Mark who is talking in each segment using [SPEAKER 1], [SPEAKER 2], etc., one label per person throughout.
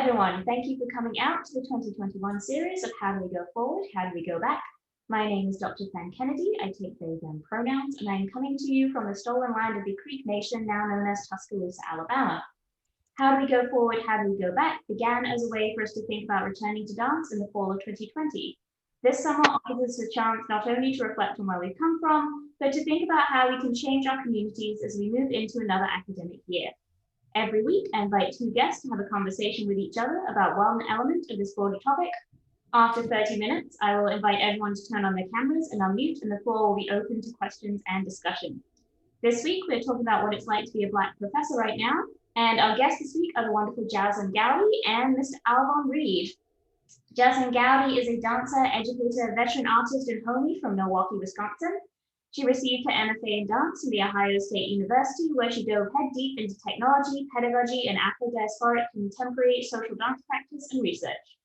[SPEAKER 1] everyone. Thank you for coming out to the 2021 series of How Do We Go Forward, How Do We Go Back? My name is Dr. Fen Kennedy. I take they, them pronouns, and I am coming to you from the stolen land of the Creek Nation, now known as Tuscaloosa, Alabama. How Do We Go Forward, How Do We Go Back began as a way for us to think about returning to dance in the fall of 2020. This summer offers us a chance not only to reflect on where we've come from, but to think about how we can change our communities as we move into another academic year. Every week, I invite two guests to have a conversation with each other about one element of this broader topic. After 30 minutes, I will invite everyone to turn on their cameras and unmute, and the floor will be open to questions and discussion. This week, we're talking about what it's like to be a Black professor right now, and our guests this week are the wonderful Jaslyn Gowdy and Mr. Alvon Reed. Jaslyn Gowdy is a dancer, educator, veteran artist, and homie from Milwaukee, Wisconsin. She received her MFA in dance from The Ohio State University, where she dove head deep into technology, pedagogy, and Afro-diasporic contemporary social dance practice and research.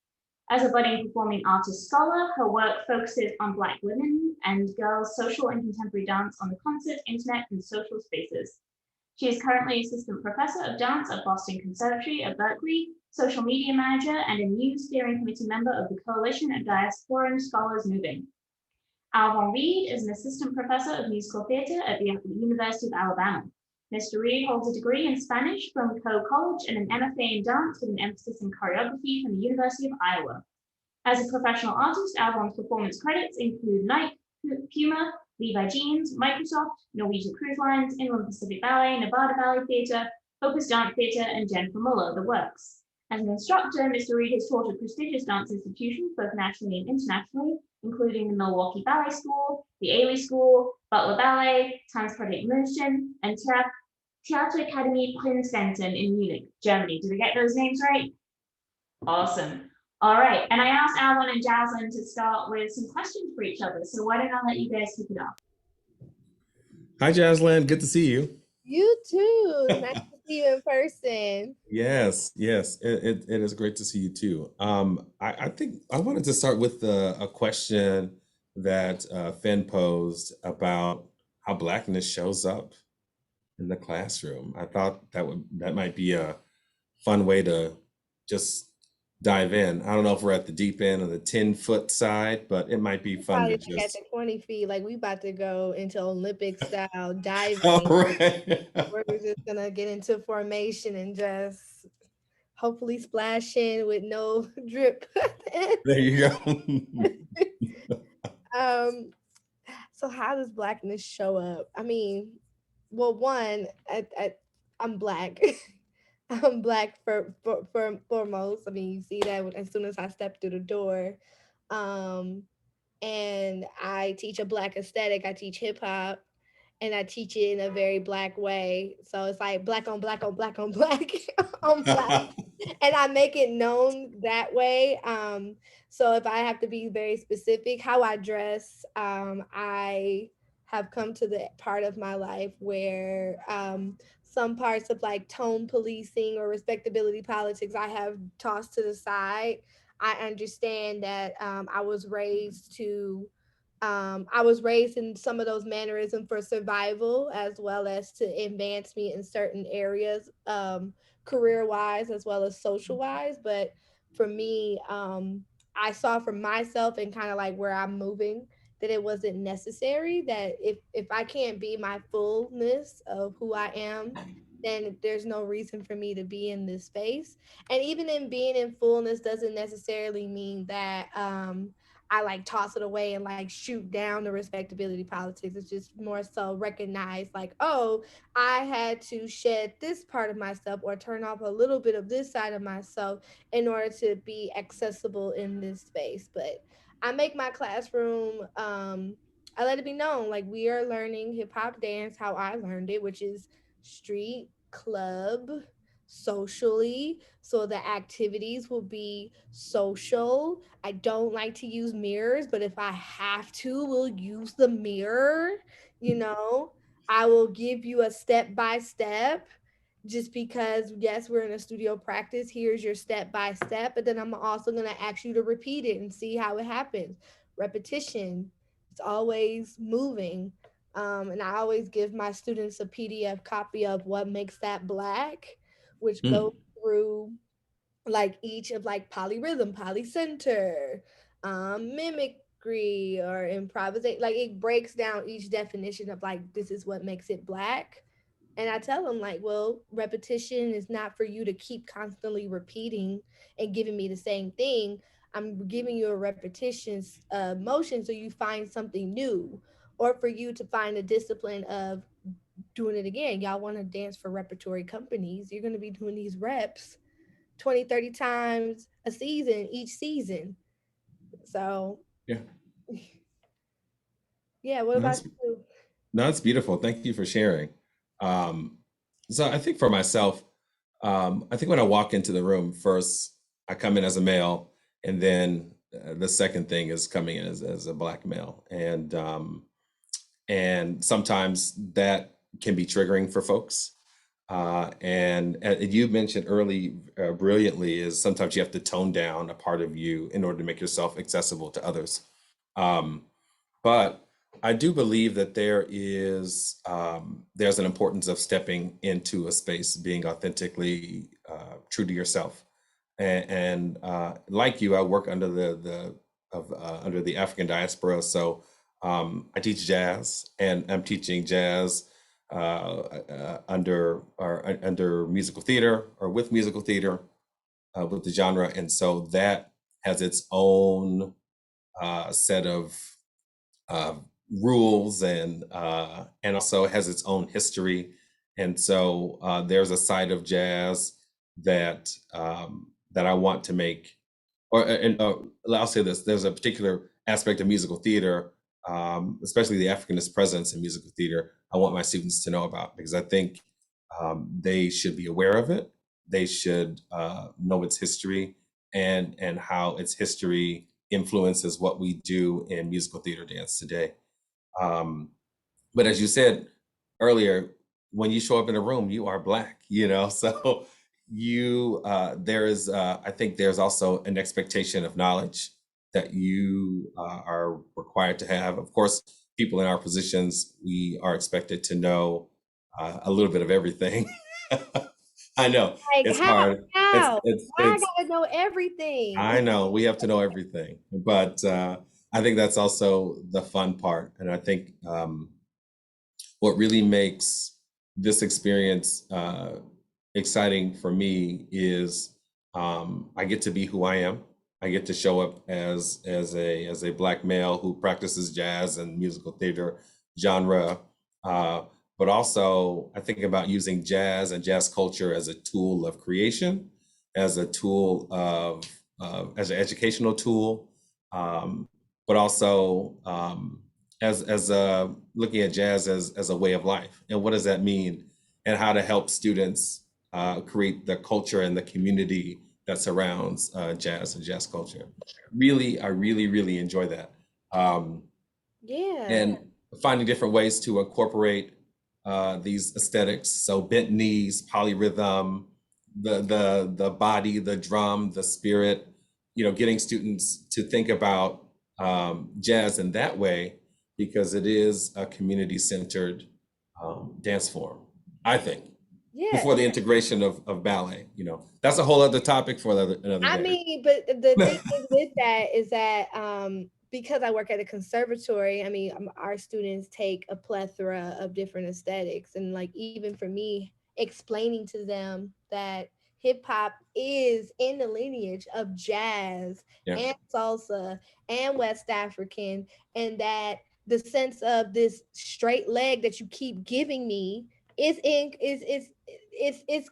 [SPEAKER 1] As a budding performing artist scholar, her work focuses on Black women and girls' social and contemporary dance on the concert, internet, and social spaces. She is currently assistant professor of dance at Boston Conservatory at Berkeley, social media manager, and a new steering committee member of the Coalition of Diasporan Scholars Moving. Alvon Reed is an assistant professor of musical theater at the University of Alabama. Mr. Reed holds a degree in Spanish from Coe College and an MFA in dance with an emphasis in choreography from the University of Iowa. As a professional artist, Alvon's performance credits include Nike, Puma, Levi Jeans, Microsoft, Norwegian Cruise Lines, Inland Pacific Ballet, Nevada Ballet Theatre, Opus Dance Theatre, and Jennifer Muller, The Works. As an instructor, Mr. Reed has taught at prestigious dance institutions, both nationally and internationally, including the Milwaukee Ballet School, the Ailey School, Butler Ballet, Tanzprojekt München, and Theaterakademie Prinzrennen in Munich, Germany. Did I get those names right? Awesome. All right, and I asked Alvon and Jaslyn to start with some questions for each other, so why don't I let you guys kick it off?
[SPEAKER 2] Hi, Jaslyn. Good to see you.
[SPEAKER 3] You too. It's nice to see you in person.
[SPEAKER 2] Yes. It is great to see you too. I think I wanted to start with a question that Fen posed about how Blackness shows up in the classroom. I thought that might be a fun way to just dive in. I don't know if we're at the deep end or the 10-foot side, but it might be fun
[SPEAKER 3] Probably
[SPEAKER 2] to
[SPEAKER 3] like at
[SPEAKER 2] just.
[SPEAKER 3] the 20 feet, like we about to go into Olympic style diving.
[SPEAKER 2] All right.
[SPEAKER 3] We're just gonna get into formation and just hopefully splash in with no drip.
[SPEAKER 2] There you go.
[SPEAKER 3] um, so how does Blackness show up? I mean, well, one, I'm Black. I'm Black for foremost. I mean, you see that as soon as I step through the door. Um, and I teach a Black aesthetic. I teach hip hop, and I teach it in a very Black way. So it's like Black on Black on Black on Black on Black, and I make it known that way. So if I have to be very specific, how I dress, I have come to the part of my life where some parts of like tone policing or respectability politics I have tossed to the side. I understand that I was raised in some of those mannerisms for survival as well as to advance me in certain areas, career wise as well as social wise. But for me, I saw for myself and kind of like where I'm moving that it wasn't necessary. That if I can't be my fullness of who I am, then there's no reason for me to be in this space. And even in being in fullness doesn't necessarily mean that I like toss it away and like shoot down the respectability politics. It's just more so recognize like, oh, I had to shed this part of myself or turn off a little bit of this side of myself in order to be accessible in this space. But I make my classroom, I let it be known like we are learning hip hop dance how I learned it, which is street, club, socially. So the activities will be social. I don't like to use mirrors, but if I have to, we'll use the mirror. You know, I will give you a step by step just because, yes, we're in a studio practice. Here's your step by step, but then I'm also going to ask you to repeat it and see how it happens. Repetition, it's always moving. And I always give my students a PDF copy of what makes that Black, which goes
[SPEAKER 2] Mm,
[SPEAKER 3] through like each of like polyrhythm, polycenter, mimicry, or improvisation. Like it breaks down each definition of like this is what makes it Black. And I tell them like, well, repetition is not for you to keep constantly repeating and giving me the same thing. I'm giving you a repetition motion so you find something new, or for you to find a discipline of doing it again. Y'all want to dance for repertory companies? You're going to be doing these reps 20, 30 times a season, each season. So,
[SPEAKER 2] Yeah.
[SPEAKER 3] yeah, what
[SPEAKER 2] No,
[SPEAKER 3] about
[SPEAKER 2] That's
[SPEAKER 3] you?
[SPEAKER 2] no, that's beautiful. Thank you for sharing. Um, so I think for myself, I think when I walk into the room, first I come in as a male, and then the second thing is coming in as a black male, and sometimes that can be triggering for folks. And you mentioned early brilliantly is sometimes you have to tone down a part of you in order to make yourself accessible to others. Um, but I do believe that there's an importance of stepping into a space, being authentically true to yourself. And like you, I work under the African diaspora, so I teach jazz, and I'm teaching jazz under musical theater or with musical theater with the genre, and so that has its own set of uh, rules and also has its own history. And so there's a side of jazz that I want to make, I'll say this: there's a particular aspect of musical theater, especially the Africanist presence in musical theater. I want my students to know about because I think they should be aware of it. They should know its history and how its history influences what we do in musical theater dance today. Um, but as you said earlier, when you show up in a room, you are black, so there is, I think there's also an expectation of knowledge that you are required to have. Of course, people in our positions, we are expected to know a little bit of everything. I know
[SPEAKER 3] Like,
[SPEAKER 2] it's hard. It's,
[SPEAKER 3] how?
[SPEAKER 2] it's,
[SPEAKER 3] Why I
[SPEAKER 2] it's,
[SPEAKER 3] gotta know everything?
[SPEAKER 2] I know we have to know everything, but I think that's also the fun part. And I think what really makes this experience exciting for me is I get to be who I am. I get to show up as a black male who practices jazz and musical theater genre, uh, but also I think about using jazz and jazz culture as a tool of creation, as a tool as an educational tool, um, but also as looking at jazz as a way of life, and what does that mean, and how to help students create the culture and the community that surrounds jazz and jazz culture. Really, I really enjoy that,
[SPEAKER 3] Yeah.
[SPEAKER 2] and finding different ways to incorporate these aesthetics. So bent knees, polyrhythm, the body, the drum, the spirit. Getting students to think about jazz in that way because it is a community-centered dance form. I think
[SPEAKER 3] Yeah.
[SPEAKER 2] before the integration of ballet. That's a whole other topic for another
[SPEAKER 3] I
[SPEAKER 2] day.
[SPEAKER 3] mean, but the thing is with that is that because I work at a conservatory, I mean, our students take a plethora of different aesthetics, and like even for me, explaining to them that hip hop is in the lineage of jazz
[SPEAKER 2] Yeah.
[SPEAKER 3] and salsa and West African, and that the sense of this straight leg that you keep giving me is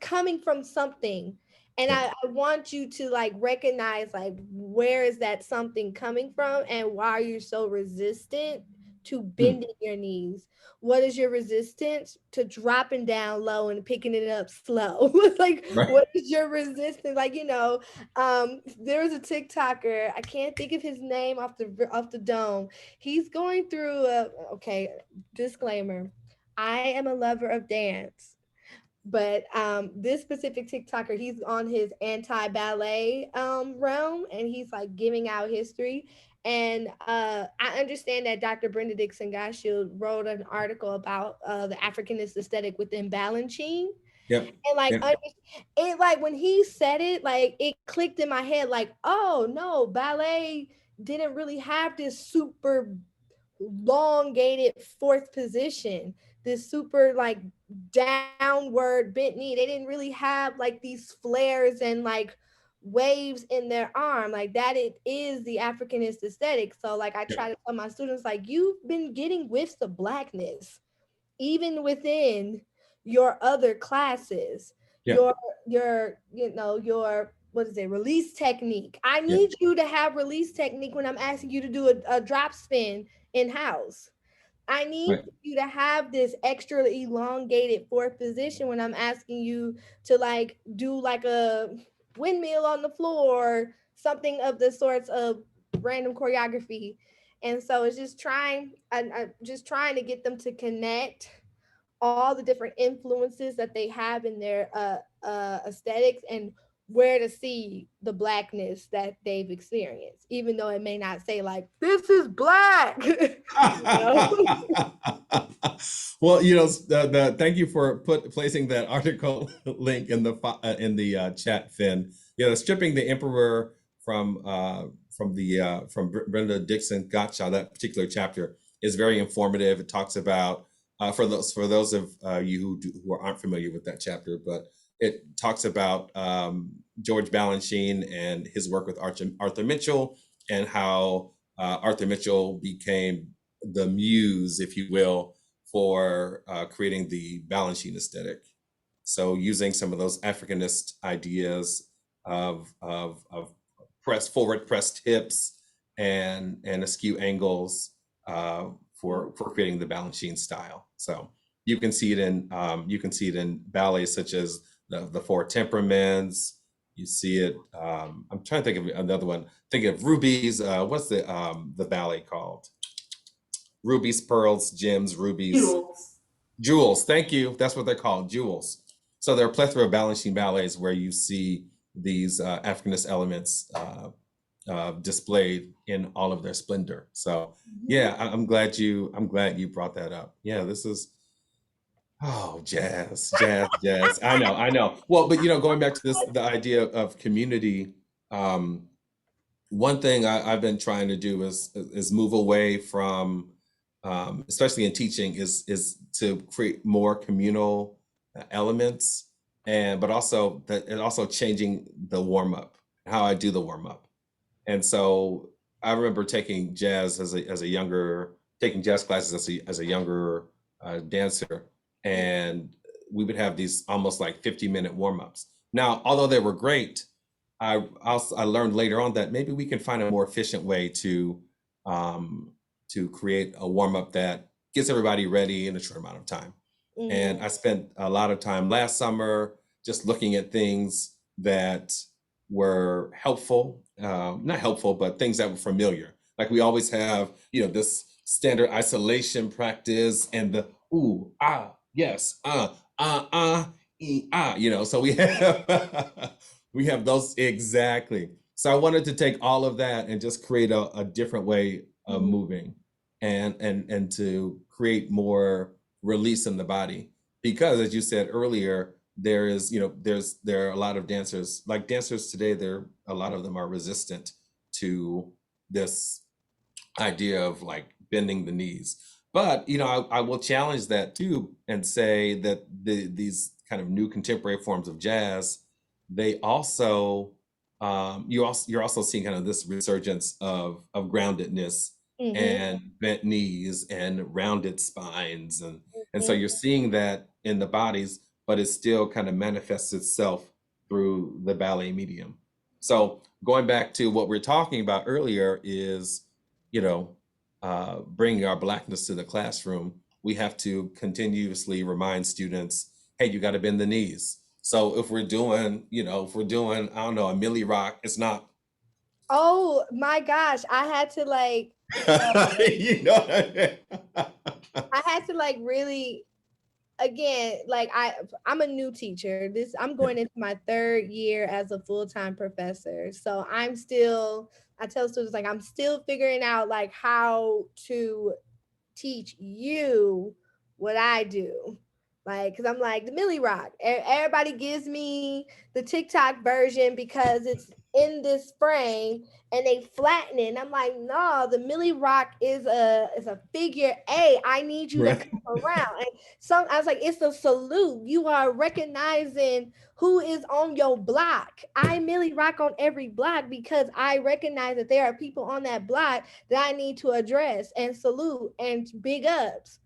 [SPEAKER 3] coming from something, and
[SPEAKER 2] Yeah.
[SPEAKER 3] I want you to like recognize like where is that something coming from and why are you so resistant to
[SPEAKER 2] Hmm.
[SPEAKER 3] bending your knees. What is your resistance to dropping down low and picking it up slow? Like
[SPEAKER 2] Right.
[SPEAKER 3] what is your resistance? Like, there was a TikToker, I can't think of his name off the dome. He's going through a, okay, disclaimer, I am a lover of dance, but this specific TikToker, he's on his anti-ballet realm, and he's like giving out history. And I understand that Dr. Brenda Dixon Gosshield wrote an article about the Africanist aesthetic within Balanchine.
[SPEAKER 2] Yep.
[SPEAKER 3] And like
[SPEAKER 2] Yep.
[SPEAKER 3] it, like when he said it, like it clicked in my head, like, oh no, ballet didn't really have this super elongated fourth position, this super like downward bent knee. They didn't really have like these flares and like waves in their arm, like that. It is the Africanist aesthetic. So like I
[SPEAKER 2] Yep.
[SPEAKER 3] try to tell my students, like, you've been getting whiffs of Blackness even within your other classes,
[SPEAKER 2] Yep.
[SPEAKER 3] your your what is it, release technique. I
[SPEAKER 2] Yep.
[SPEAKER 3] need you to have release technique when I'm asking you to do a drop spin in house. I need
[SPEAKER 2] Right.
[SPEAKER 3] you to have this extra elongated fourth position when I'm asking you to like do like a windmill on the floor, something of the sorts of random choreography. And so it's just trying, I just trying to get them to connect all the different influences that they have in their aesthetics, and where to see the Blackness that they've experienced, even though it may not say like this is black. know?
[SPEAKER 2] Well, thank you for placing that article link in the chat, Finn. Stripping the emperor from Brenda Dixon Gottschall. That particular chapter is very informative. It talks about for those of you who aren't familiar with that chapter, but it talks about George Balanchine and his work with Arthur Mitchell, and how Arthur Mitchell became the muse, if you will, for creating the Balanchine aesthetic. So using some of those Africanist ideas of forward pressed hips and askew angles for creating the Balanchine style. So you can see it in ballets such as the Four Temperaments. You see it. I'm trying to think of another one. Thinking of Rubies. What's the ballet called? Rubies, pearls, gems, rubies,
[SPEAKER 1] Jewels.
[SPEAKER 2] jewels. Thank you. That's what they're called, jewels. So there are a plethora of Balanchine ballets where you see these Africanist elements displayed in all of their splendor. So yeah, I'm glad you brought that up. Yeah, this is jazz, jazz, jazz. I know. Well, but going back to the idea of community. Um, One thing I've been trying to do is move away from, especially in teaching, is to create more communal elements, but also that, and also changing the warm up, how I do the warm up. And so I remember taking jazz as a younger, taking jazz classes as a younger dancer, and we would have these almost like 50-minute warm ups. Now, although they were great, I learned later on that maybe we can find a more efficient way um, to create a warm up that gets everybody ready in a short amount of time. And I spent a lot of time last summer just looking at things that were helpful, not helpful, but things that were familiar. Like we always have, this standard isolation practice and the ooh, ah, yes, so we have we have those exactly. So I wanted to take all of that and just create a different way of moving and to create more release in the body. Because as you said earlier, there are a lot of dancers, like dancers today, a lot of them are resistant to this idea of like bending the knees. But I will challenge that too and say that these kind of new contemporary forms of jazz, they also you're also seeing kind of this resurgence of groundedness and bent knees and rounded spines, and so you're seeing that in the bodies, but it still kind of manifests itself through the ballet medium. So going back to what we are talking about earlier is, bringing our Blackness to the classroom. We have to continuously remind students, hey, you got to bend the knees. So if we're doing, I don't know, a Millie Rock, it's not.
[SPEAKER 3] Oh my gosh, I had to like
[SPEAKER 2] you know
[SPEAKER 3] I had to like really, again, like I'm a new teacher. I'm going into my third year as a full-time professor. So I tell students, like, I'm still figuring out like how to teach you what I do, Like, cause I'm like the Millie Rock. Everybody gives me the TikTok version because it's in this frame and they flatten it. And I'm like, no, the Millie Rock is a figure eight. I need you to
[SPEAKER 2] Right.
[SPEAKER 3] come around. And I was like, it's a salute. You are recognizing who is on your block. I Millie Rock on every block because I recognize that there are people on that block that I need to address and salute and big ups.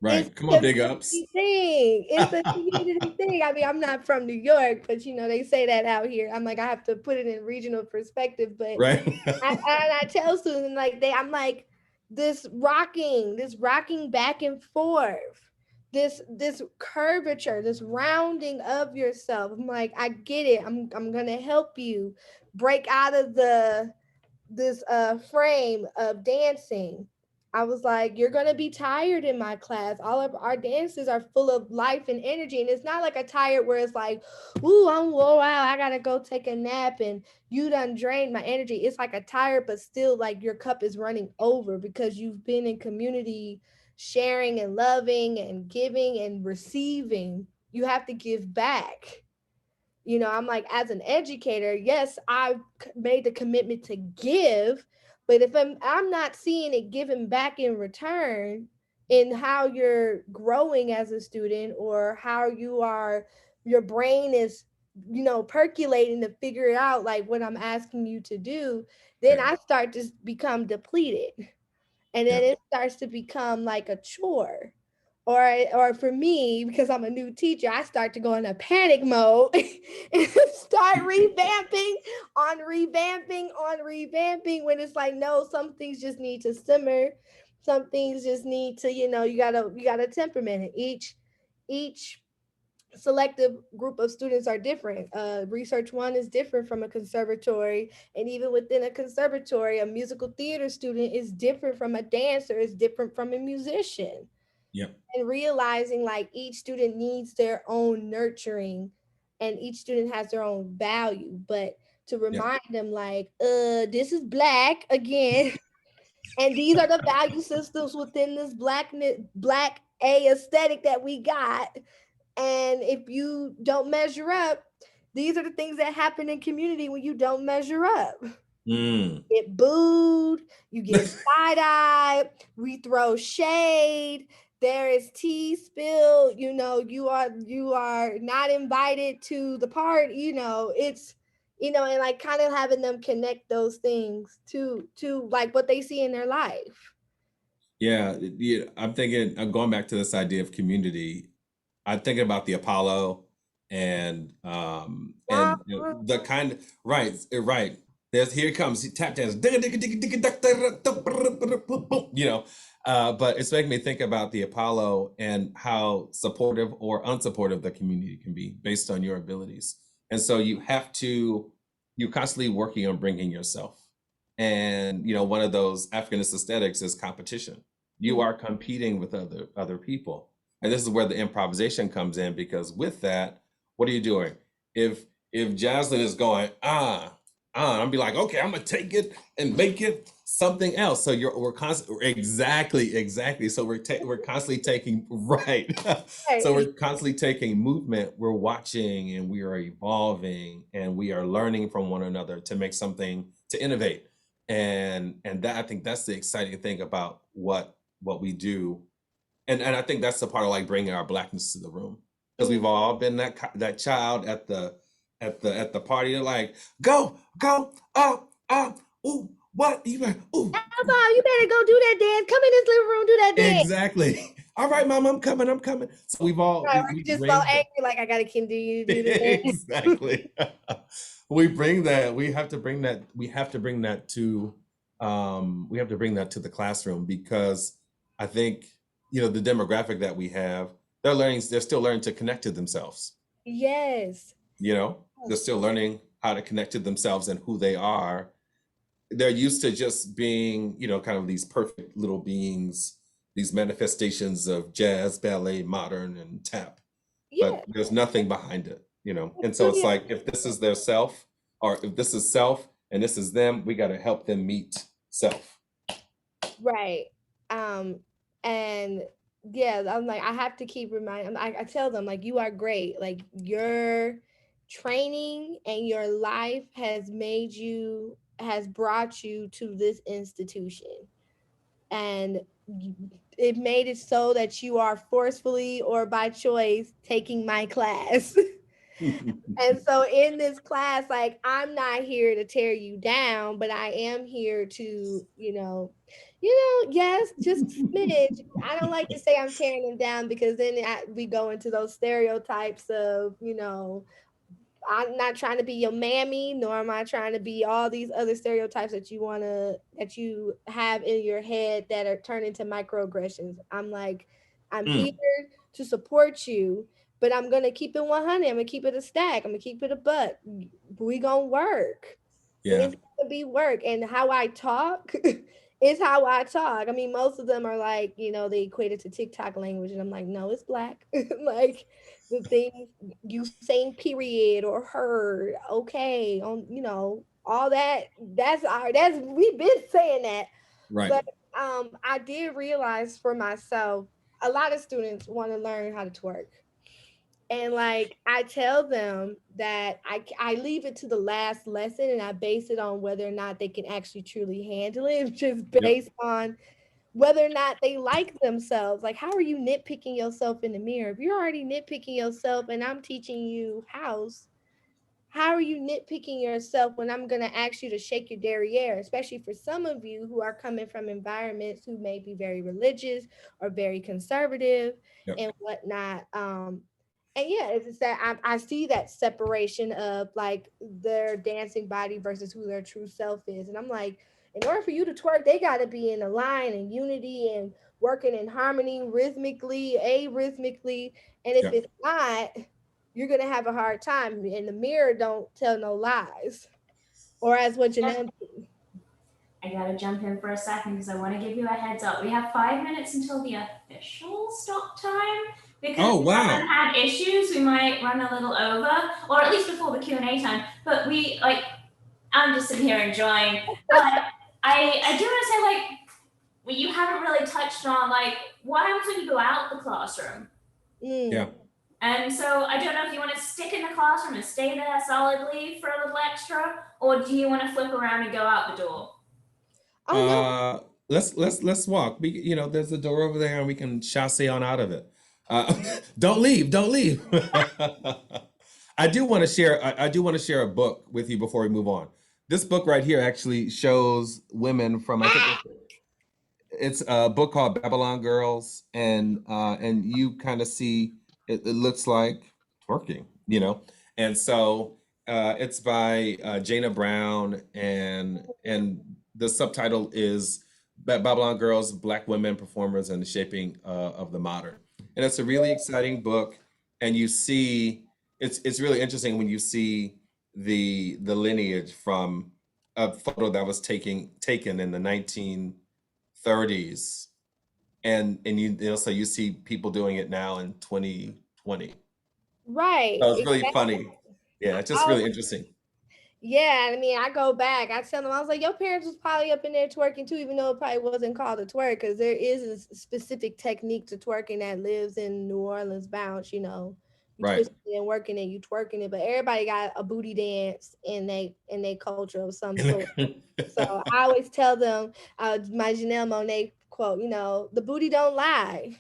[SPEAKER 3] It's
[SPEAKER 2] Right. Come on,
[SPEAKER 3] the
[SPEAKER 2] big ups.
[SPEAKER 3] community thing. It's the community thing. I mean, I'm not from New York, but they say that out here. I'm like, I have to put it in regional perspective. But
[SPEAKER 2] Right.
[SPEAKER 3] I tell students like I'm like this rocking back and forth, this curvature, this rounding of yourself. I'm like, I get it. I'm gonna help you break out of this frame of dancing. I was like, you're gonna be tired in my class. All of our dances are full of life and energy. And it's not like a tired where it's like, ooh, I'm wore out. I gotta go take a nap and you done drained my energy. It's like a tired, but still like your cup is running over because you've been in community sharing and loving and giving and receiving. You have to give back. I'm like, as an educator, yes, I've made the commitment to give, but if I'm not seeing it given back in return in how you're growing as a student or how your brain is percolating to figure it out, like what I'm asking you to do, then
[SPEAKER 2] Yeah.
[SPEAKER 3] I start to become depleted, and
[SPEAKER 2] Yeah.
[SPEAKER 3] then it starts to become like a chore. Or for me, because I'm a new teacher, I start to go in a panic mode and start revamping when it's like, no, some things just need to simmer. Some things just need to, you gotta temperament it. Each selective group of students are different. Research one is different from a conservatory, and even within a conservatory, a musical theater student is different from a dancer, is different from a musician.
[SPEAKER 2] Yep.
[SPEAKER 3] And realizing like each student needs their own nurturing and each student has their own value, but to
[SPEAKER 2] Yep.
[SPEAKER 3] remind them like, this is black again, and these are the value systems within this black a aesthetic that we got. And if you don't measure up, these are the things that happen in community when you don't measure up.
[SPEAKER 2] Mm.
[SPEAKER 3] Get booed, you get side-eyed, we throw shade, there is tea spilled, you are not invited to the party, it's and like kind of having them connect those things to like what they see in their life.
[SPEAKER 2] Yeah. Yeah. I'm thinking, I'm going back to this idea of community. I'm thinking about the Apollo and the kind of right, right. There's here it comes tap dance, but it's making me think about the Apollo and how supportive or unsupportive the community can be based on your abilities. And so you're constantly working on bringing yourself. And one of those Africanist aesthetics is competition. You are competing with other people. And this is where the improvisation comes in, because with that, what are you doing? If Jaslyn is going, I'm be like, okay, I'm gonna take it and make it something else. So we're constantly exactly. So we're constantly taking right. So
[SPEAKER 3] Right.
[SPEAKER 2] we're constantly taking movement. We're watching and we are evolving and we are learning from one another to make something, to innovate. And that, I think that's the exciting thing about what we do. And I think that's the part of like bringing our Blackness to the room, because we've all been that child at the party. They're like, go ooh, what even ooh.
[SPEAKER 3] Mom, you better go do that dance. Come in this living room, do that dance.
[SPEAKER 2] Exactly. All right, mom, I'm coming. So we've all
[SPEAKER 3] Right,
[SPEAKER 2] we
[SPEAKER 3] we're just so
[SPEAKER 2] bring
[SPEAKER 3] angry, like I gotta continue to do the dance.
[SPEAKER 2] exactly. We bring that. We have to bring that. We have to bring that to the classroom, because I think the demographic that we have, they're still learning to connect to themselves.
[SPEAKER 3] Yes.
[SPEAKER 2] They're still learning how to connect to themselves and who they are. They're used to just being, kind of these perfect little beings, these manifestations of jazz, ballet, modern, and tap,
[SPEAKER 3] Yeah.
[SPEAKER 2] but there's nothing behind it. And so it's like, if this is their self, or if this is self and this is them, we got to help them meet self.
[SPEAKER 3] Right. And yeah, I'm like, I have to keep reminding. I tell them like, you are great. Like your training and your life has brought you to this institution, and it made it so that you are forcefully or by choice taking my class. And so in this class, like, I'm not here to tear you down, but I am here to, yes, just a smidge. I don't like to say I'm tearing them down because then we go into those stereotypes of, I'm not trying to be your mammy, nor am I trying to be all these other stereotypes that you have in your head that are turned into microaggressions. I'm like, I'm here
[SPEAKER 2] Mm,
[SPEAKER 3] to support you, but I'm gonna keep it 100. I'm gonna keep it a stack. I'm gonna keep it a buck. We gonna work.
[SPEAKER 2] yeah,
[SPEAKER 3] It's gonna be work, and how I talk is how I talk. I mean, most of them are like, they equate it to TikTok language, and I'm like, no, it's black. Like the things you saying period or her, okay, on all that. That's we've been saying that,
[SPEAKER 2] right.
[SPEAKER 3] but I did realize for myself, a lot of students want to learn how to twerk. And like I tell them that I leave it to the last lesson and I base it on whether or not they can actually truly handle it, just
[SPEAKER 2] Yep.
[SPEAKER 3] based on whether or not they like themselves. Like, how are you nitpicking yourself in the mirror? If you're already nitpicking yourself and I'm teaching you how are you nitpicking yourself when I'm going to ask you to shake your derriere, especially for some of you who are coming from environments who may be very religious or very conservative
[SPEAKER 2] Yep.
[SPEAKER 3] and whatnot. And yeah, it's that I see that separation of like their dancing body versus who their true self is. And I'm like, in order for you to twerk, they got to be in a line and unity and working in harmony, rhythmically, arrhythmically. And if
[SPEAKER 2] Yep.
[SPEAKER 3] it's not, you're gonna have a hard time. And the mirror don't tell no lies. Or as what Janelle.
[SPEAKER 1] I gotta jump in for a second because I want to give you a heads up. We have 5 minutes until the official stop time. Because
[SPEAKER 2] Oh,
[SPEAKER 1] we haven't
[SPEAKER 2] wow.
[SPEAKER 1] had issues, we might run a little over, or at least before the Q&A time. But I'm just sitting here enjoying. But I do want to say, well, you haven't really touched on, what happens when you go out the classroom?
[SPEAKER 2] Yeah.
[SPEAKER 3] Mm.
[SPEAKER 1] And so I don't know if you want to stick in the classroom and stay there solidly for a little extra, or do you want to flip around and go out the door?
[SPEAKER 3] Oh no.
[SPEAKER 2] Uh, let's walk. There's a door over there, and we can chasse on out of it. Don't leave. Don't leave. I do want to share a book with you before we move on. This book right here actually shows women from, I think it's a book called Babylon Girls, and you kind of see it looks like twerking, and so it's by Jana Brown, and the subtitle is Babylon Girls: Black Women Performers and the Shaping of the Modern, and it's a really exciting book, and you see it's really interesting when you see the lineage from a photo that was taken in the 1930s, and so you see people doing it now in 2020.
[SPEAKER 3] Right.
[SPEAKER 2] So it's really
[SPEAKER 3] Exactly.
[SPEAKER 2] funny. Yeah, it's just really interesting.
[SPEAKER 3] Yeah, I mean, I go back. I tell them, I was like, your parents was probably up in there twerking too, even though it probably wasn't called a twerk, because there is a specific technique to twerking that lives in New Orleans bounce. You
[SPEAKER 2] Right.
[SPEAKER 3] twisting it and working it, you twerking it, but everybody got a booty dance in they culture of some sort. So I always tell them, my Janelle Monáe quote, the booty don't lie.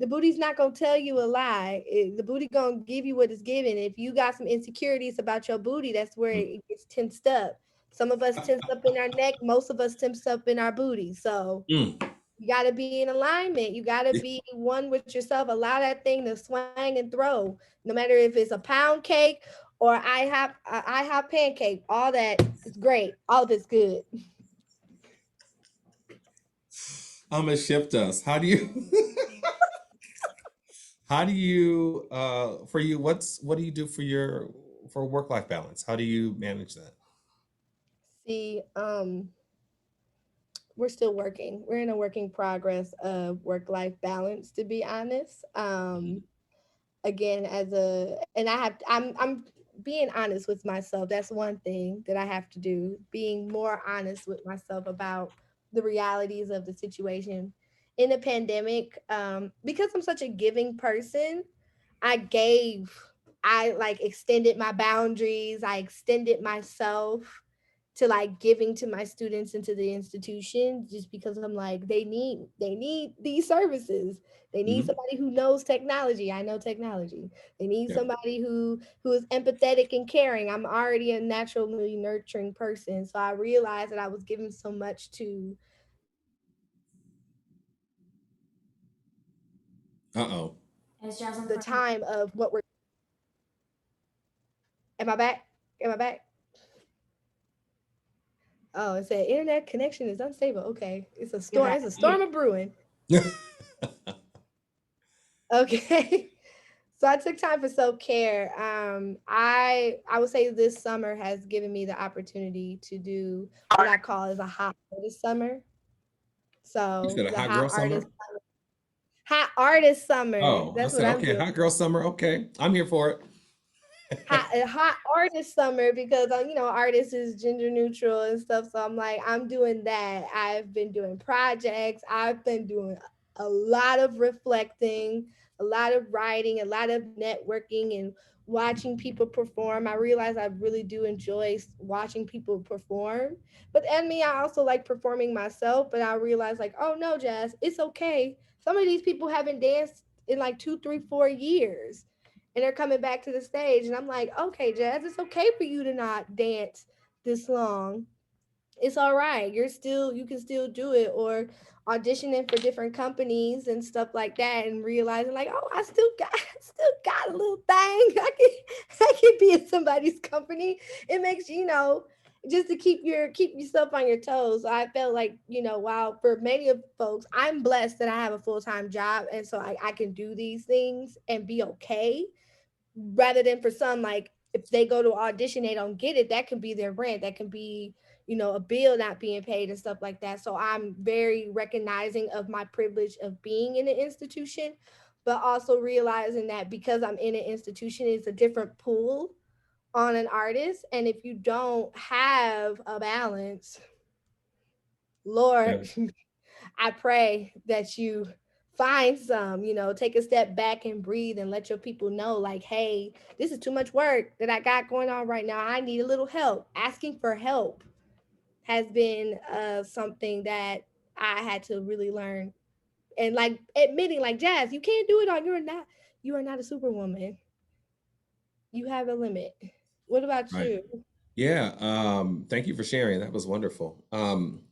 [SPEAKER 3] The booty's not gonna tell you a lie. The booty gonna give you what it's giving. If you got some insecurities about your booty, that's where it gets tensed up. Some of us tense up in our neck. Most of us tense up in our booty. So
[SPEAKER 2] Mm.
[SPEAKER 3] you got to be in alignment. You got to be one with yourself. Allow that thing to swing and throw. No matter if it's a pound cake or I have pancake. All that is great. All of it's good.
[SPEAKER 2] I'm gonna shift us. How do you how do you for you what do you do for work-life balance? How do you manage that?
[SPEAKER 3] See, we're still working. We're in a working progress of work life balance, to be honest.
[SPEAKER 2] Mhm.
[SPEAKER 3] Again, and I'm being honest with myself. That's one thing that I have to do, being more honest with myself about the realities of the situation. in the pandemic, because I'm such a giving person, I gave, I like extended my boundaries, I extended myself to like giving to my students and to the institution, just because I'm like, they need these services. They need
[SPEAKER 2] Mhm.
[SPEAKER 3] somebody who knows technology. I know technology. They need
[SPEAKER 2] Yeah.
[SPEAKER 3] somebody who is empathetic and caring. I'm already a naturally nurturing person. So I realized that I was giving so much to
[SPEAKER 2] Uh-oh.
[SPEAKER 1] Is Jazz on the
[SPEAKER 3] the
[SPEAKER 1] phone?
[SPEAKER 3] time of what we're. Am I back? Am I back? Oh, it said internet connection is unstable. Okay. It's a
[SPEAKER 1] You're
[SPEAKER 3] storm.
[SPEAKER 1] back.
[SPEAKER 3] It's a
[SPEAKER 1] Yeah.
[SPEAKER 3] storm of brewing. Okay. So I took time for self-care. I would say this summer has given me the opportunity to do what I call as a hot artist summer.
[SPEAKER 2] You
[SPEAKER 3] So
[SPEAKER 2] said a
[SPEAKER 3] the
[SPEAKER 2] hot girl
[SPEAKER 3] hot artist summer.
[SPEAKER 2] Oh, I
[SPEAKER 3] That's what
[SPEAKER 2] said,
[SPEAKER 3] I'm
[SPEAKER 2] okay,
[SPEAKER 3] doing.
[SPEAKER 2] hot girl summer. Okay, I'm here for it.
[SPEAKER 3] Hot artist summer because artist is gender neutral and stuff. So I'm like, I'm doing that. I've been doing projects. I've been doing a lot of reflecting, a lot of writing, a lot of networking, and watching people perform. I realize I really do enjoy watching people perform. But and me, I also like performing myself. But I realize like, oh no, Jazz, it's okay. Some of these people haven't danced in like 2, 3, 4 years, and they're coming back to the stage, and I'm like, okay, Jazz, it's okay for you to not dance this long. It's all right. You can still do it. Or auditioning for different companies and stuff like that, and realizing like, oh, I still got a little thing. I can be in somebody's company. It makes just to keep yourself on your toes. So I felt like, while for many of folks, I'm blessed that I have a full-time job, and so I can do these things and be okay, rather than for some, like if they go to audition, they don't get it, that can be their rent, that can be a bill not being paid and stuff like that. So I'm very recognizing of my privilege of being in an institution, but also realizing that because I'm in an institution, it's a different pool on an artist. And if you don't have a balance,
[SPEAKER 2] Yeah,
[SPEAKER 3] Lord, I pray that you find some, take a step back and breathe and let your people know, like, hey, this is too much work that I got going on right now. I need a little help. Asking for help has been something that I had to really learn. And like admitting, like, Jazz, you can't do it on you are not a superwoman. You have a limit. What about
[SPEAKER 2] right.
[SPEAKER 3] you?
[SPEAKER 2] Yeah, thank you for sharing. That was wonderful. I'm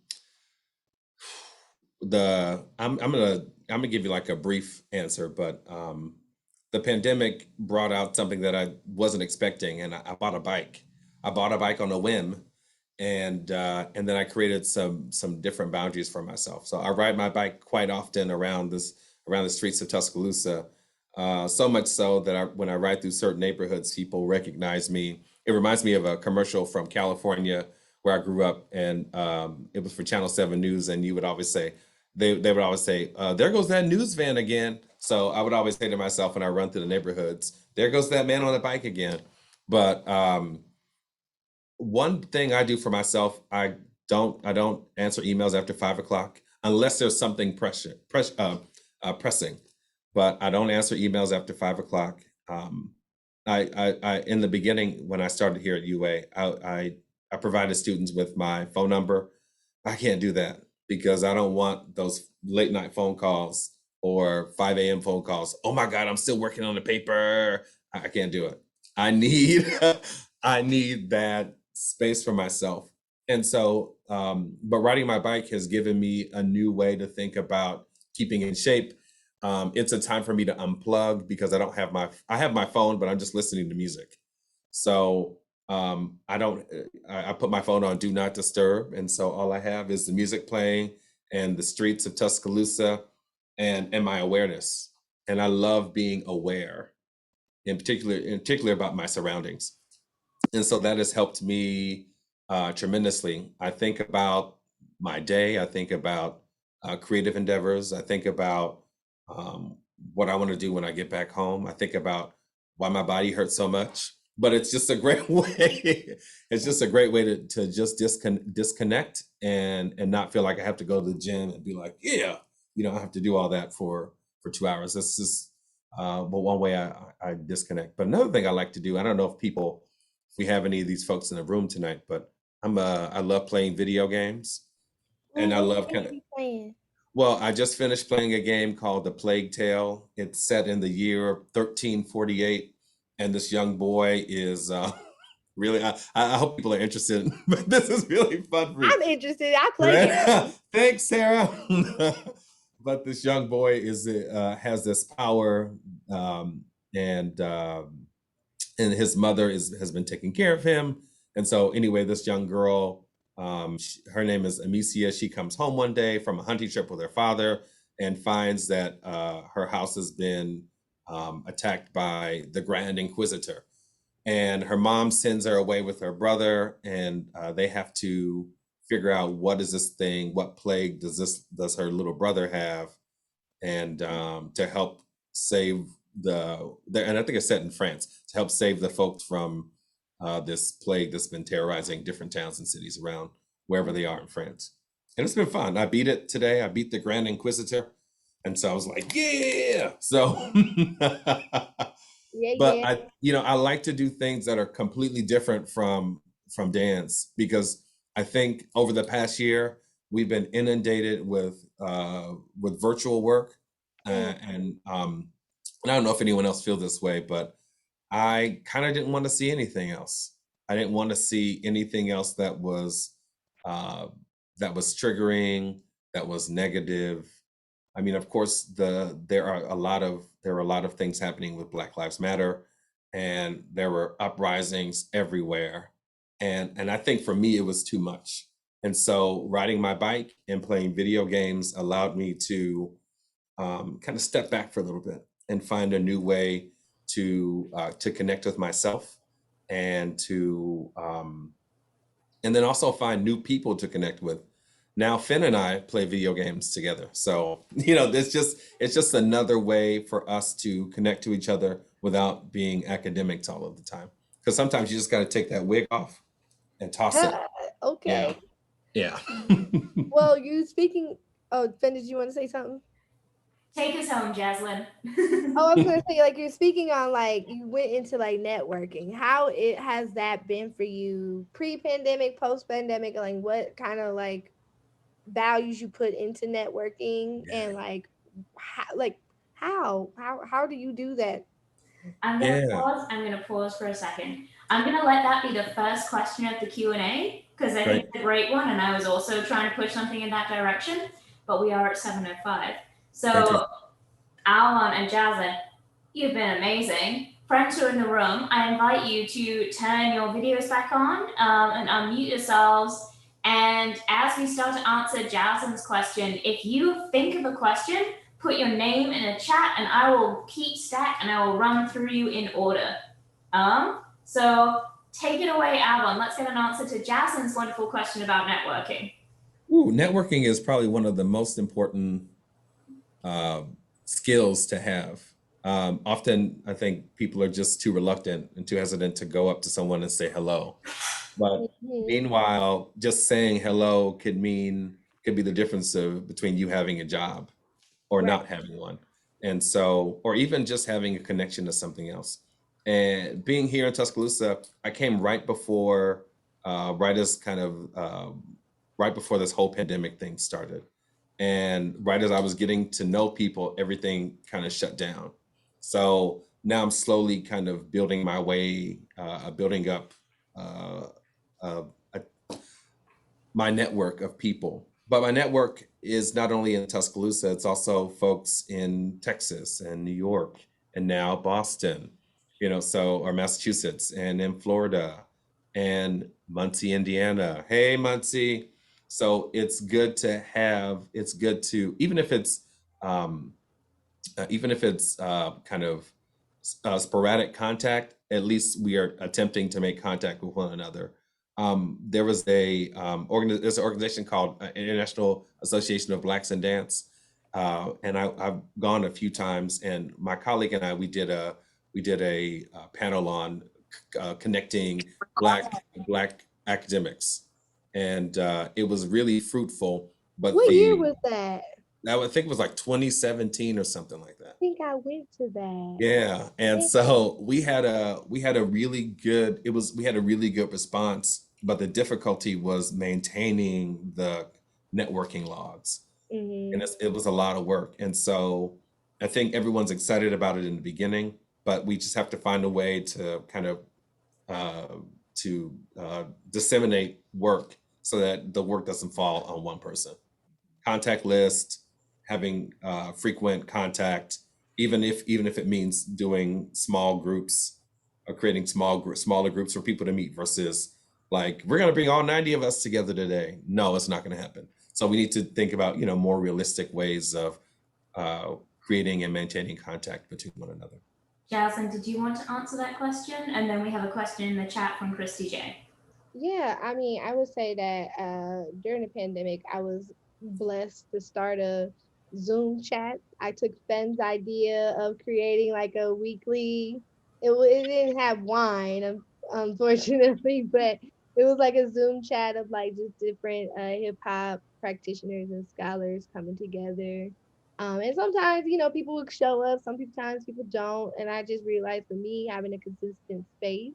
[SPEAKER 2] gonna give you like a brief answer, but the pandemic brought out something that I wasn't expecting, and I bought a bike. I bought a bike on a whim, and then I created some different boundaries for myself. So I ride my bike quite often around the streets of Tuscaloosa. So much so that when I ride through certain neighborhoods, people recognize me. It reminds me of a commercial from California where I grew up, and it was for Channel 7 News, and you would always say, they would always say, there goes that news van again. So I would always say to myself when I run through the neighborhoods, there goes that man on the bike again. But one thing I do for myself, I don't answer emails after 5 o'clock unless there's something pressing. But I don't answer emails after 5 o'clock. I in the beginning when I started here at UA, I provided students with my phone number. I can't do that because I don't want those late night phone calls or 5 a.m. phone calls. Oh my God, I'm still working on the paper. I can't do it. I need I need that space for myself. And so, but riding my bike has given me a new way to think about keeping in shape. It's a time for me to unplug because I have my phone, but I'm just listening to music. So I don't, I put my phone on do not disturb. And so all I have is the music playing and the streets of Tuscaloosa and my awareness. And I love being aware in particular about my surroundings. And so that has helped me tremendously. I think about my day. I think about creative endeavors. I think about um, what I want to do when I get back home. I think about why my body hurts so much. But it's just a great way. It's just a great way to just disconnect and not feel like I have to go to the gym and be like, yeah, you don't have to do all that for 2 hours. This is but one way I disconnect. But another thing I like to do, I don't know if we have any of these folks in the room tonight, but I love playing video games,
[SPEAKER 3] Ooh,
[SPEAKER 2] and I
[SPEAKER 3] what
[SPEAKER 2] love
[SPEAKER 3] game
[SPEAKER 2] kind
[SPEAKER 3] are
[SPEAKER 2] of,
[SPEAKER 3] you playing?
[SPEAKER 2] well, I just finished playing a game called The Plague Tale. It's set in the year 1348, and this young boy is really. I hope people are interested, but this is really fun for me.
[SPEAKER 3] I'm interested. I play games.
[SPEAKER 2] Right? Thanks, Sarah. But this young boy has this power, um, and his mother has been taking care of him. And so anyway, this young girl, her name is Amicia. She comes home one day from a hunting trip with her father and finds that her house has been attacked by the Grand Inquisitor. And her mom sends her away with her brother, and they have to figure out what is this thing, what plague does her little brother have, and to help save and I think it's set in France, to help save the folks from this plague that's been terrorizing different towns and cities around wherever they are in France. And it's been fun. I beat it today. I beat the Grand Inquisitor, and so I was like, yeah. So,
[SPEAKER 3] Yeah,
[SPEAKER 2] but
[SPEAKER 3] yeah.
[SPEAKER 2] I like to do things that are completely different from dance, because I think over the past year we've been inundated with virtual work, and I don't know if anyone else feels this way, but I kind of didn't want to see anything else. I didn't want to see anything else uh, that was triggering, that was negative. I mean, of course, there are a lot of things happening with Black Lives Matter, and there were uprisings everywhere, and I think for me it was too much. And so riding my bike and playing video games allowed me to kind of step back for a little bit and find a new way to connect with myself, and and then also find new people to connect with. Now Finn and I play video games together, so it's just another way for us to connect to each other without being academics all of the time. Because sometimes you just got to take that wig off and toss it. Yeah,
[SPEAKER 3] Okay.
[SPEAKER 2] yeah.
[SPEAKER 3] Well, you speaking. Oh, Fen, did you want to say something?
[SPEAKER 1] Take us home, Jaslyn.
[SPEAKER 3] Oh, I was gonna say, like, you're speaking on, like, you went into like networking. How it has that been for you, pre-pandemic, post-pandemic? Like, what kind of like values you put into networking, and how do you do that?
[SPEAKER 1] I'm gonna
[SPEAKER 2] Yeah,
[SPEAKER 1] pause. I'm gonna pause for a second. I'm gonna let that be the first question of the Q&A, because I think
[SPEAKER 2] great.
[SPEAKER 1] it's a great one, and I was also trying to push something in that direction. But we are at 7:05, so
[SPEAKER 2] Fantastic.
[SPEAKER 1] Alon and Jaslyn, you've been amazing. Friends who are in the room, I invite you to turn your videos back on, and unmute yourselves. And as we start to answer Jaslyn's question, if you think of a question, put your name in a chat, and I will keep stack and I will run through you in order. So take it away, Alon. Let's get an answer to Jaslyn's wonderful question about networking.
[SPEAKER 2] Ooh, networking is probably one of the most important uh, skills to have. Often, I think people are just too reluctant and too hesitant to go up to someone and say hello. But
[SPEAKER 3] Mhm.
[SPEAKER 2] meanwhile, just saying hello could be the difference between you having a job or
[SPEAKER 3] Right.
[SPEAKER 2] not having one. And so, or even just having a connection to something else. And being here in Tuscaloosa, I came right as right before this whole pandemic thing started. And right as I was getting to know people, everything kind of shut down. So now I'm slowly kind of building my way, building up uh, uh, a my network of people. But my network is not only in Tuscaloosa, it's also folks in Texas and New York and now Boston, or Massachusetts and in Florida and Muncie, Indiana. Hey, Muncie. So it's good to, um, even if it's kind of sporadic contact, at least we are attempting to make contact with one another. There's an organization called International Association of Blacks in Dance, and I've gone a few times. And my colleague and I, we did a panel on connecting black academics, and it was really fruitful. But
[SPEAKER 3] What year was that?
[SPEAKER 2] I would think it was like 2017 or something like
[SPEAKER 3] I
[SPEAKER 2] that.
[SPEAKER 3] think I went to that.
[SPEAKER 2] Yeah, and so we had a really good we had a really good response, but the difficulty was maintaining the networking logs, and
[SPEAKER 3] Mm-hmm.
[SPEAKER 2] it was a lot of work. And so I think everyone's excited about it in the beginning, but we just have to find a way to kind of uh, disseminate work so that the work doesn't fall on one person. Contact list, having frequent contact, even if it means doing small groups or creating smaller groups for people to meet versus like we're going to bring all 90 of us together today. No, it's not going to happen. So we need to think about more realistic ways of uh, creating and maintaining contact between one another.
[SPEAKER 1] Jaslyn, did you want to answer that question? And then we have a question in the chat from Christy J.
[SPEAKER 3] Yeah, I mean, I would say that during the pandemic, I was blessed to start a Zoom chat. I took Fen's idea of creating like a weekly. It didn't have wine, unfortunately, but it was like a Zoom chat of like just different hip hop practitioners and scholars coming together. And sometimes, people would show up. Sometimes people don't, and I just realized for me having a consistent space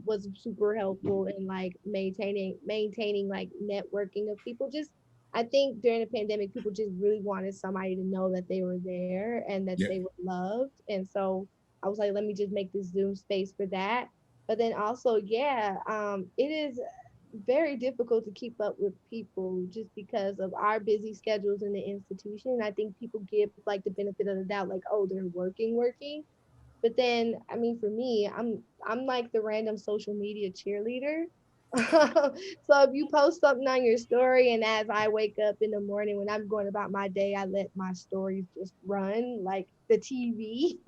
[SPEAKER 3] was super helpful in like maintaining like networking of people. Just I think during the pandemic, people just really wanted somebody to know that they were there and that
[SPEAKER 2] Yeah,
[SPEAKER 3] they were loved. And so I was like, let me just make this Zoom space for that. But then also, yeah, it is very difficult to keep up with people just because of our busy schedules in the institution. I think people give like the benefit of the doubt, like, oh, they're working. But then, I mean, for me, I'm like the random social media cheerleader. So if you post something on your story, and as I wake up in the morning when I'm going about my day, I let my stories just run like the TV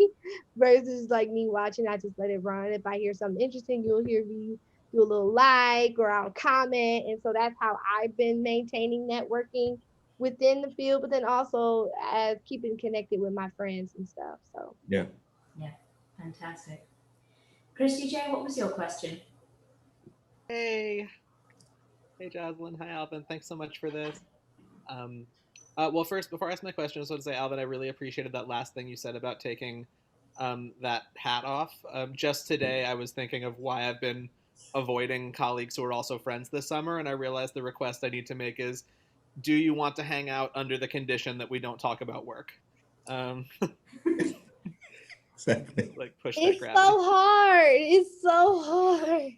[SPEAKER 3] versus like me watching. I just let it run. If I hear something interesting, you'll hear me do a little like or I'll comment, and so that's how I've been maintaining networking within the field, but then also as keeping connected with my friends and stuff. So
[SPEAKER 2] yeah.
[SPEAKER 1] Yeah, fantastic. Christy J, what was your question?
[SPEAKER 4] Hey, hey, Jocelyn. Hi, Alvin. Thanks so much for this. Um, well, first, before I ask my question, I just want to say, Alvin, I really appreciated that last thing you said about taking that hat off. Just today, I was thinking of why I've been avoiding colleagues who are also friends this summer, and I realized the request I need to make is, do you want to hang out under the condition that we don't talk about work? Um,
[SPEAKER 2] Exactly.
[SPEAKER 4] like push that
[SPEAKER 3] it's
[SPEAKER 4] gravity.
[SPEAKER 3] so hard. It's so hard.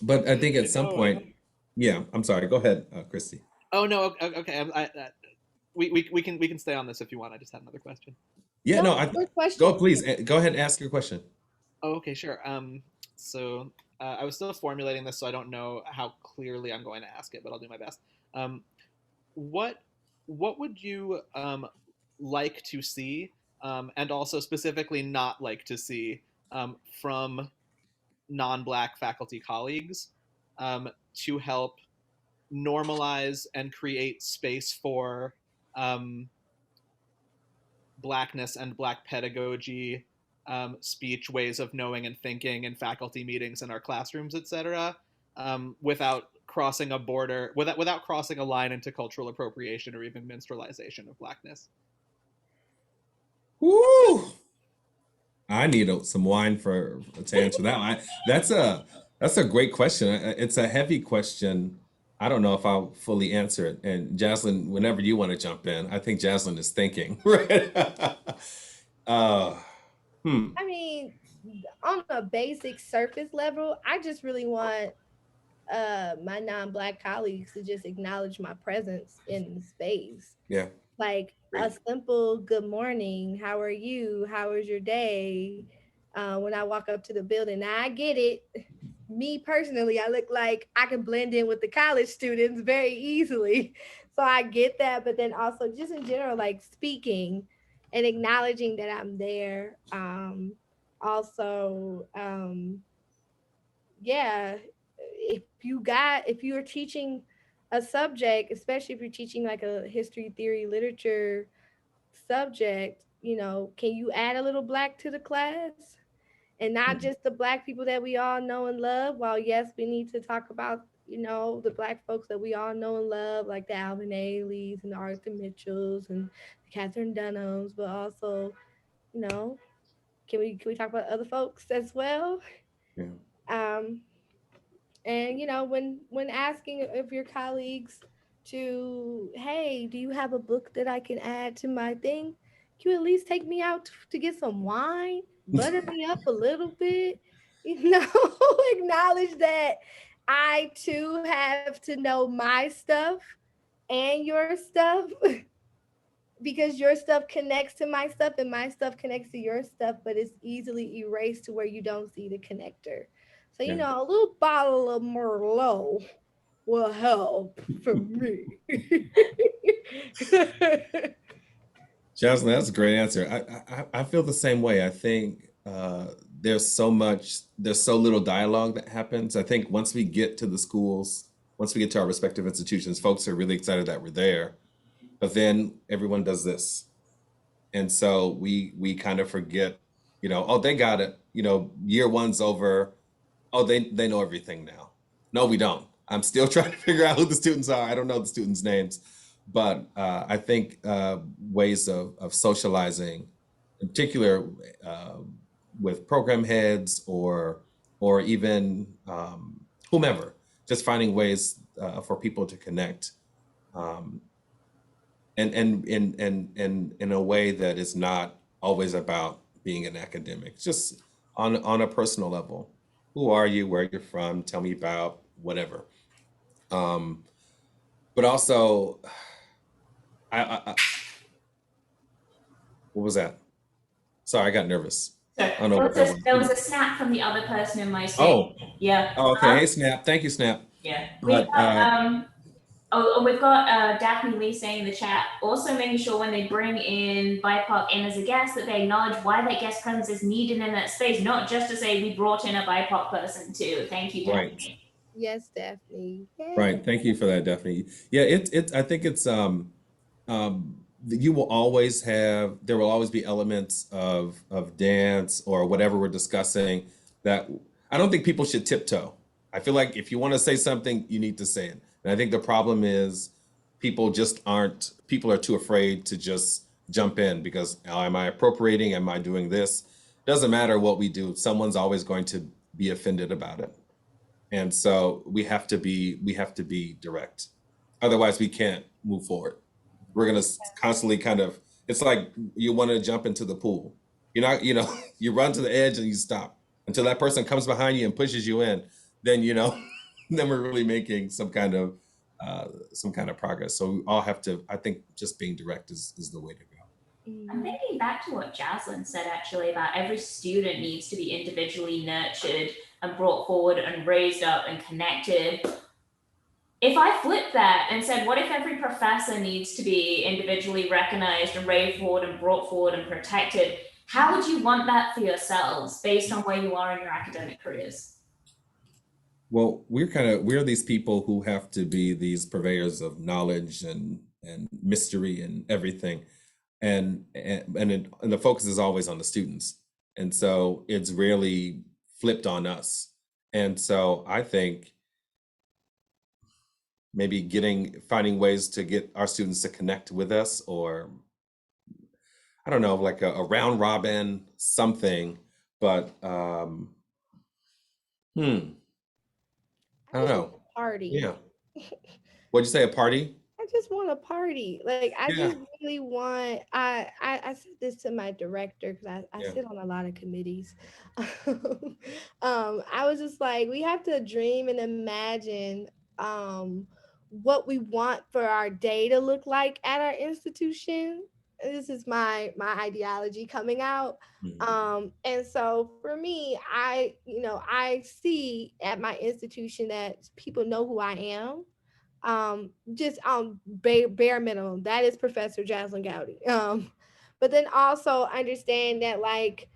[SPEAKER 2] But I think
[SPEAKER 4] I
[SPEAKER 2] at some
[SPEAKER 4] know.
[SPEAKER 2] point, yeah, I'm sorry. Go ahead, Christy.
[SPEAKER 4] Oh no. Okay. We can stay on this if you want. I just had another question.
[SPEAKER 2] Yeah,
[SPEAKER 3] No,
[SPEAKER 2] no,
[SPEAKER 3] good question.
[SPEAKER 2] go please. Go ahead and ask your question.
[SPEAKER 4] Oh, okay, sure. So I was still formulating this, so I don't know how clearly I'm going to ask it, but I'll do my best. Um, what what would you like to see, and also specifically not like to see from non-black faculty colleagues, to help normalize and create space for um, blackness and black pedagogy, speech, ways of knowing and thinking in faculty meetings in our classrooms, etc., without crossing a border, without crossing a line into cultural appropriation or even minstralization of blackness.
[SPEAKER 2] Woo! I need some wine to answer that. That's a great question. It's a heavy question. I don't know if I'll fully answer it. And Jaslyn, whenever you want to jump in, I think Jaslyn is thinking, right? uh, hmm.
[SPEAKER 3] I mean, on a basic surface level, I just really want my non-black colleagues to just acknowledge my presence in the space.
[SPEAKER 2] Yeah.
[SPEAKER 3] Like a
[SPEAKER 2] Great.
[SPEAKER 3] simple good morning, how are you? How was your day? When I walk up to the building, now I get it. Me personally, I look like I can blend in with the college students very easily. So I get that. But then also, just in general, like speaking and acknowledging that I'm there. Also, yeah, if you're teaching a subject, especially if you're teaching like a history, theory, literature subject, can you add a little black to the class? And not
[SPEAKER 2] Mhm.
[SPEAKER 3] just the black people that we all know and love. While yes, we need to talk about the Black folks that we all know and love, like the Alvin Ailey's and the Arthur Mitchells and the Catherine Dunhams, but also, you know, can we talk about other folks as well?
[SPEAKER 2] Yeah.
[SPEAKER 3] Um, and when asking of your colleagues to, hey, do you have a book that I can add to my thing? Can you at least take me out to get some wine, butter me up a little bit, acknowledge that I too have to know my stuff and your stuff, because your stuff connects to my stuff and my stuff connects to your stuff, but it's easily erased to where you don't see the connector. So,
[SPEAKER 2] Yeah.
[SPEAKER 3] a little bottle of Merlot will help for me.
[SPEAKER 2] Jocelyn, that's a great answer. I feel the same way. I think there's so little dialogue that happens. I think once we get to the schools, once we get to our respective institutions, folks are really excited that we're there. But then everyone does this. And so we kind of forget, oh, they got it. Year one's over. Oh, they know everything now. No, we don't. I'm still trying to figure out who the students are. I don't know the students' names, but I think ways of socializing, in particular uh, with program heads or even whomever, just finding ways for people to connect, um, and in a way that is not always about being an academic, just on a personal level. Who are you? Where you're from? Tell me about whatever. Um, but also, I what was that? Sorry, I got nervous.
[SPEAKER 1] So
[SPEAKER 2] I don't know what that was.
[SPEAKER 1] there was a snap from the other person in my screen.
[SPEAKER 2] Oh,
[SPEAKER 1] Yeah.
[SPEAKER 2] oh, okay. Hey, Snap. Thank you, Snap.
[SPEAKER 1] Yeah. We've
[SPEAKER 2] But
[SPEAKER 1] got we've got Daphne Lee saying in the chat, also making sure when they bring in BIPOC in as a guest that they acknowledge why that guest presence is needed in that space, not just to say we brought in a BIPOC person too. Thank you,
[SPEAKER 2] right,
[SPEAKER 1] Daphne.
[SPEAKER 3] Yes, Daphne. Yay.
[SPEAKER 2] right. Thank you for that, Daphne. Yeah, I think it's um, you will always have there will always be elements of dance or whatever we're discussing that I don't think people should tiptoe. I feel like if you want to say something, you need to say it. And I think the problem is people are too afraid to just jump in because, oh, am I appropriating? Am I doing this? Doesn't matter what we do. Someone's always going to be offended about it. And so we have to be direct. Otherwise, we can't move forward. We're gonna constantly kind of. It's like you want to jump into the pool. You're not, you run to the edge and you stop until that person comes behind you and pushes you in. Then then we're really making some kind of progress. So we all have to. I think just being direct is the way to go.
[SPEAKER 1] I'm
[SPEAKER 3] Mhm.
[SPEAKER 1] thinking back to what Jaslyn said actually about every student needs to be individually nurtured and brought forward and raised up and connected. If I flipped that and said, what if every professor needs to be individually recognized and raised forward and brought forward and protected? How would you want that for yourselves based on where you are in your academic careers?
[SPEAKER 2] Well, we're these people who have to be these purveyors of knowledge and mystery and everything, and the focus is always on the students, and so it's rarely flipped on us. And so I think maybe finding ways to get our students to connect with us, or I don't know, like a round robin something, but hmm, I
[SPEAKER 3] I
[SPEAKER 2] don't
[SPEAKER 3] just want
[SPEAKER 2] know.
[SPEAKER 3] a party.
[SPEAKER 2] Yeah. What'd you say, a party?
[SPEAKER 3] I just want a party. Like I
[SPEAKER 2] Yeah.
[SPEAKER 3] just really want. I said this to my director because I
[SPEAKER 2] Yeah.
[SPEAKER 3] sit on a lot of committees. I was just like, we have to dream and imagine what we want for our day to look like at our institution. This is my ideology coming out.
[SPEAKER 2] Mhm.
[SPEAKER 3] And so for me, I see at my institution that people know who I am, just bare minimum. That is Professor Jaslyn Gowdy. But then also understand that, like,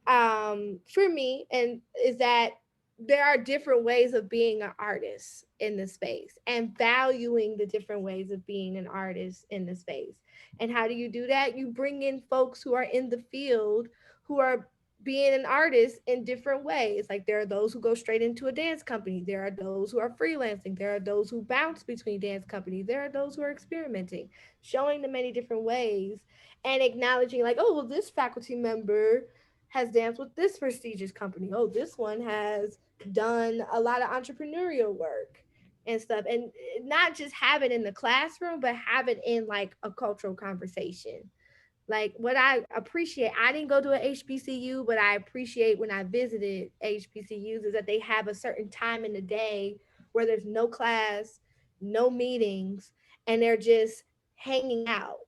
[SPEAKER 3] for me, and is that there are different ways of being an artist in the space and valuing the different ways of being an artist in the space. And how do you do that? You bring in folks who are in the field, who are being an artist in different ways. Like there are those who go straight into a dance company. There are those who are freelancing. There are those who bounce between dance companies. There are those who are experimenting, showing the many different ways and acknowledging like, oh, well, this faculty member has danced with this prestigious company. Oh, this one has done a lot of entrepreneurial work and stuff. And not just have it in the classroom, but have it in like a cultural conversation. Like what I appreciate, I didn't go to a HBCU, but I appreciate when I visited HBCUs is that they have a certain time in the day where there's no class, no meetings, and they're just hanging out.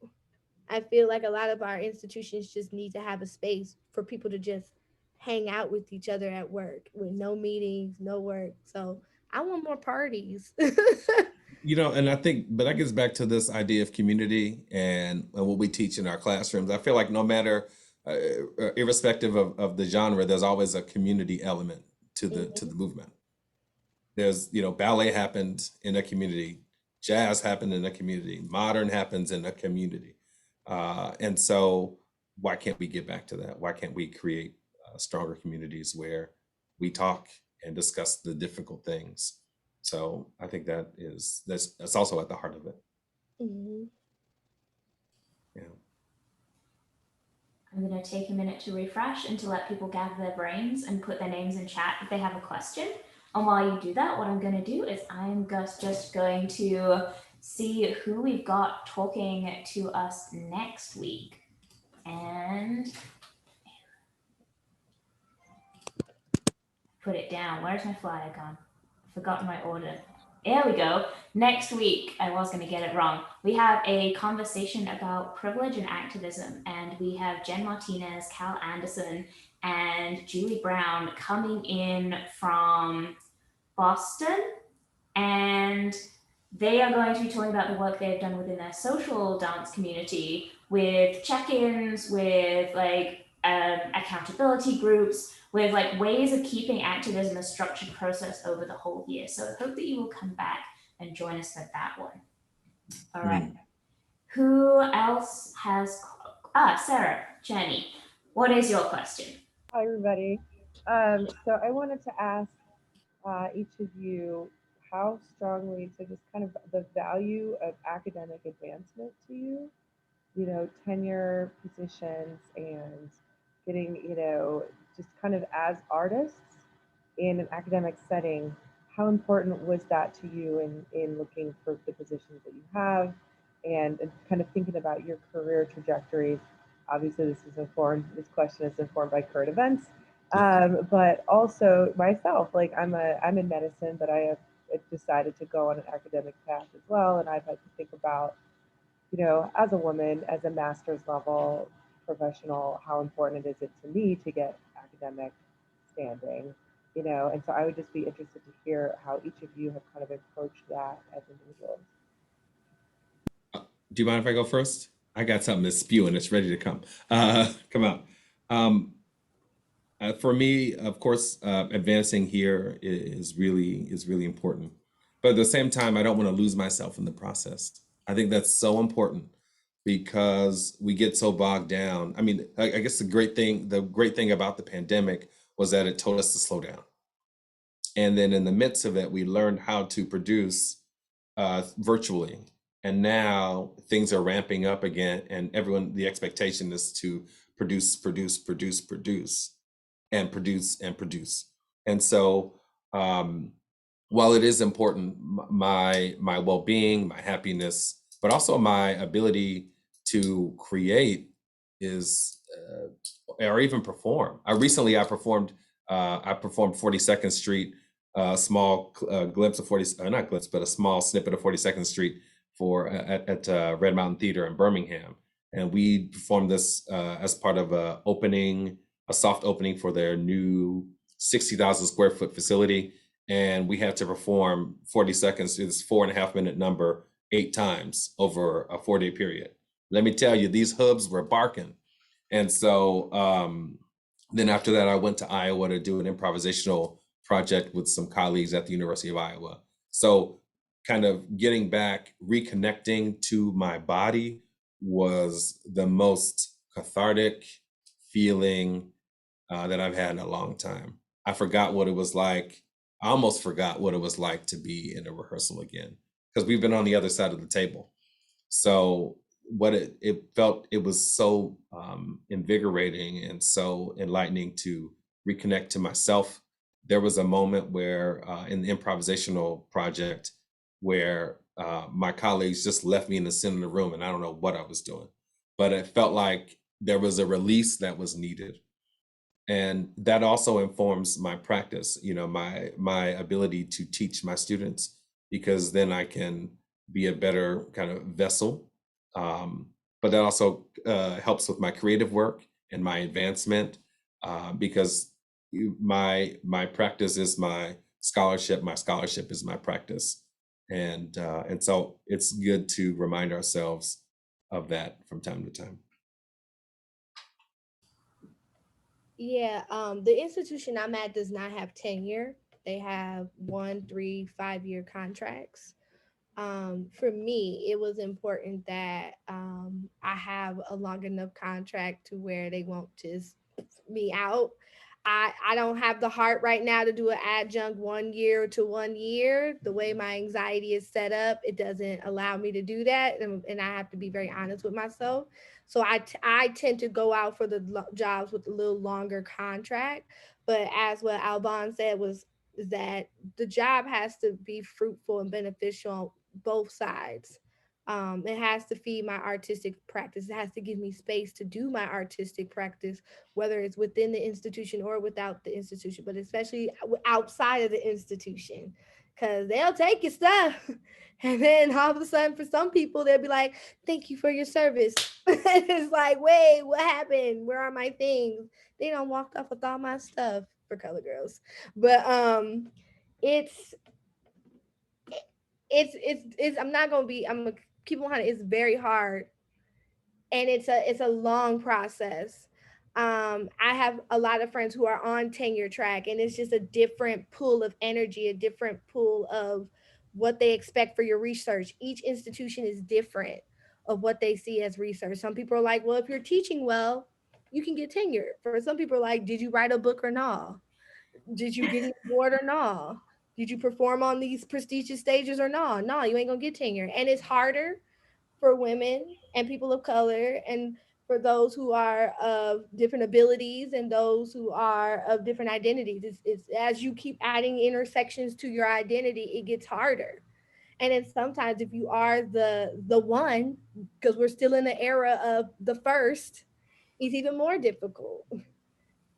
[SPEAKER 3] I feel like a lot of our institutions just need to have a space for people to just hang out with each other at work with no meetings, no work. So I want more parties.
[SPEAKER 2] And I think, but that gets back to this idea of community and what we teach in our classrooms. I feel like no matter, irrespective of the genre, there's always a community element to the movement. There's, ballet happened in a community, jazz happened in a community, modern happens in a community. And so why can't we get back to that? Why can't we create stronger communities where we talk and discuss the difficult things? So I think that's also at the heart of it.
[SPEAKER 3] Mm-hmm.
[SPEAKER 2] Yeah.
[SPEAKER 1] I'm going to take a minute to refresh and to let people gather their brains and put their names in chat if they have a question. And while you do that, what I'm going to do is I'm just going to see who we've got talking to us next week. And put it down. Where's my flyer gone? I've forgotten my order. There we go. Next week, I was going to get it wrong. We have a conversation about privilege and activism, and we have Jen Martinez, Cal Anderson, and Julie Brown coming in from Boston, and they are going to be talking about the work they've done within their social dance community with check-ins, with accountability groups, with ways of keeping activism a structured process over the whole year. So I hope that you will come back and join us for that one. All right. Who else has? Sarah, Jenny, what is your question?
[SPEAKER 5] Hi, everybody. So I wanted to ask each of you how strongly, so just kind of the value of academic advancement to you, tenure positions and getting, just kind of as artists in an academic setting, how important was that to you in looking for the positions that you have and kind of thinking about your career trajectories? Obviously, this question is informed by current events, but also myself, I'm in medicine, but I have decided to go on an academic path as well. And I've had to think about, as a woman, as a master's level professional, how important is it to me to get academic standing, and so I would just be interested to hear how each of you have kind of approached that as individuals.
[SPEAKER 2] Do you mind if I go first? I got something that's spewing. It's ready to come out. For me, of course, advancing here is really important. But at the same time, I don't want to lose myself in the process. I think that's so important because we get so bogged down. I mean, I guess the great thing about the pandemic was that it told us to slow down. And then in the midst of it, we learned how to produce virtually. And now things are ramping up again, and the expectation is to produce. And so while it is important, my well-being, my happiness, but also my ability to create is, or even perform. I performed 42nd Street, a small glimpse of not glimpse, but a small snippet of 42nd Street at Red Mountain Theater in Birmingham. And we performed this as part of a soft opening for their new 60,000 square foot facility. And we had to perform 40 seconds, this 4.5 minute number 8 times over a 4-day period. Let me tell you, these hubs were barking. And so then after that, I went to Iowa to do an improvisational project with some colleagues at the University of Iowa. So kind of getting back, reconnecting to my body was the most cathartic feeling that I've had in a long time. I forgot what it was like. I almost forgot what it was like to be in a rehearsal again, because we've been on the other side of the table. So what it felt, it was so invigorating and so enlightening to reconnect to myself. There was a moment where in the improvisational project where my colleagues just left me in the center of the room, and I don't know what I was doing, but it felt like there was a release that was needed. And that also informs my practice, my ability to teach my students, because then I can be a better kind of vessel. But that also helps with my creative work and my advancement, because my practice is my scholarship is my practice. And so it's good to remind ourselves of that from time to time.
[SPEAKER 3] Yeah, the institution I'm at does not have tenure. They have 1, 3, 5 year contracts. For me, it was important that I have a long enough contract to where they won't just me out. I don't have the heart right now to do an adjunct 1 year to 1 year. The way my anxiety is set up, it doesn't allow me to do that, and I have to be very honest with myself. So I tend to go out for the jobs with a little longer contract. But as what Alban said was is that the job has to be fruitful and beneficial on both sides. It has to feed my artistic practice. It has to give me space to do my artistic practice, whether it's within the institution or without the institution, but especially outside of the institution, because they'll take your stuff. And then all of a sudden, for some people, they'll be like, thank you for your service. It's like, wait, what happened? Where are my things? They don't walk off with all my stuff for Color Girls. But it's it's I'm not gonna be I'm gonna keep on it's very hard, and it's a long process. I have a lot of friends who are on tenure track, and it's just a different pool of energy, a different pool of what they expect for your research. Each institution is different of what they see as research. Some people are like, well, if you're teaching well, you can get tenure. For some people are like, did you write a book or not? Did you get an award or not? Did you perform on these prestigious stages or not? No, you ain't gonna get tenure. And it's harder for women and people of color, and for those who are of different abilities and those who are of different identities. It's as you keep adding intersections to your identity, it gets harder. And then sometimes if you are the one, because we're still in the era of the first, it's even more difficult.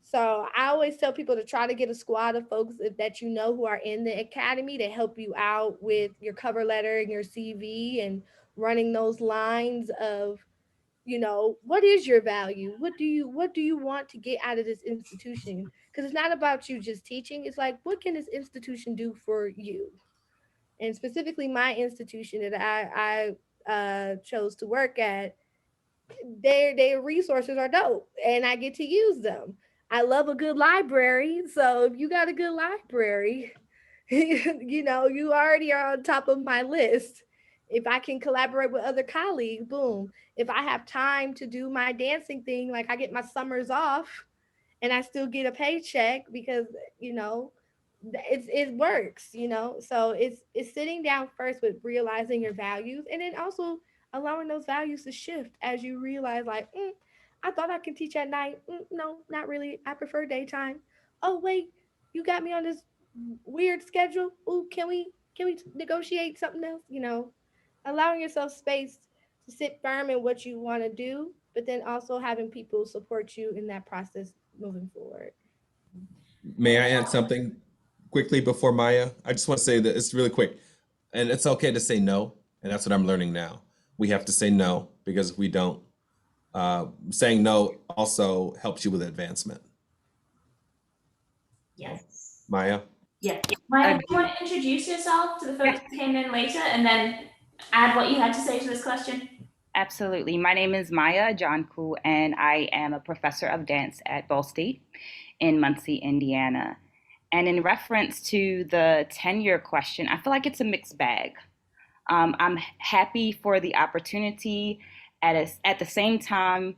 [SPEAKER 3] So I always tell people to try to get a squad of folks that you know who are in the academy to help you out with your cover letter and your CV, and running those lines of, what is your value? What do you want to get out of this institution? Because it's not about you just teaching. It's like, what can this institution do for you? And specifically my institution that I chose to work at, their resources are dope, and I get to use them. I love a good library, so if you got a good library, you already are on top of my list. If I can collaborate with other colleagues, boom. If I have time to do my dancing thing, like I get my summers off and I still get a paycheck because, you know, it works, So it's sitting down first with realizing your values, and then also allowing those values to shift as you realize, like, I thought I can teach at night. No, not really. I prefer daytime. Oh wait, you got me on this weird schedule. Oh, can we negotiate something else? Allowing yourself space to sit firm in what you want to do, but then also having people support you in that process moving forward.
[SPEAKER 2] May I add something quickly before Maya? I just want to say that it's really quick, and it's okay to say no, and that's what I'm learning now. We have to say no, because if we don't, saying no also helps you with advancement.
[SPEAKER 1] Yes.
[SPEAKER 2] Maya?
[SPEAKER 1] Yeah. Maya, do you
[SPEAKER 6] Agree.
[SPEAKER 1] want to introduce yourself to the folks who came in later and then add what you had to say to this question?
[SPEAKER 6] Absolutely. My name is Maya Johnku, and I am a professor of dance at Ball State in Muncie, Indiana. And in reference to the tenure question, I feel like it's a mixed bag. I'm happy for the opportunity. At the same time,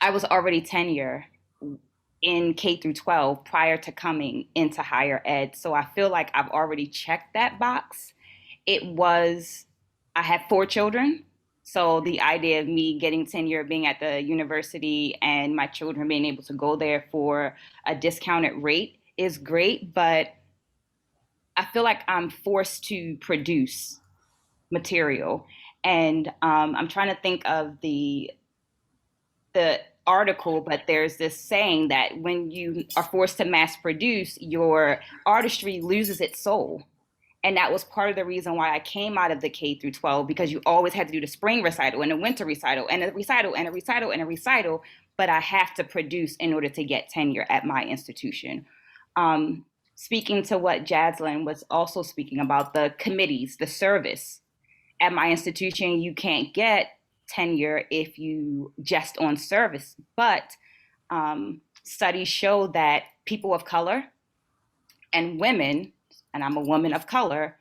[SPEAKER 6] I was already tenure in K through 12 prior to coming into higher ed. So I feel like I've already checked that box. I had 4 children. So the idea of me getting tenure, being at the university, and my children being able to go there for a discounted rate is great. But I feel like I'm forced to produce material. And I'm trying to think of the article, but there's this saying that when you are forced to mass produce, your artistry loses its soul. And that was part of the reason why I came out of the K through 12, because you always had to do the spring recital and the winter recital and a recital and a recital and a recital. But I have to produce in order to get tenure at my institution. Speaking to what Jaslyn was also speaking about, the committees, the service. At my institution, you can't get tenure if you just on service. But studies show that people of color and women, and I'm a woman of color,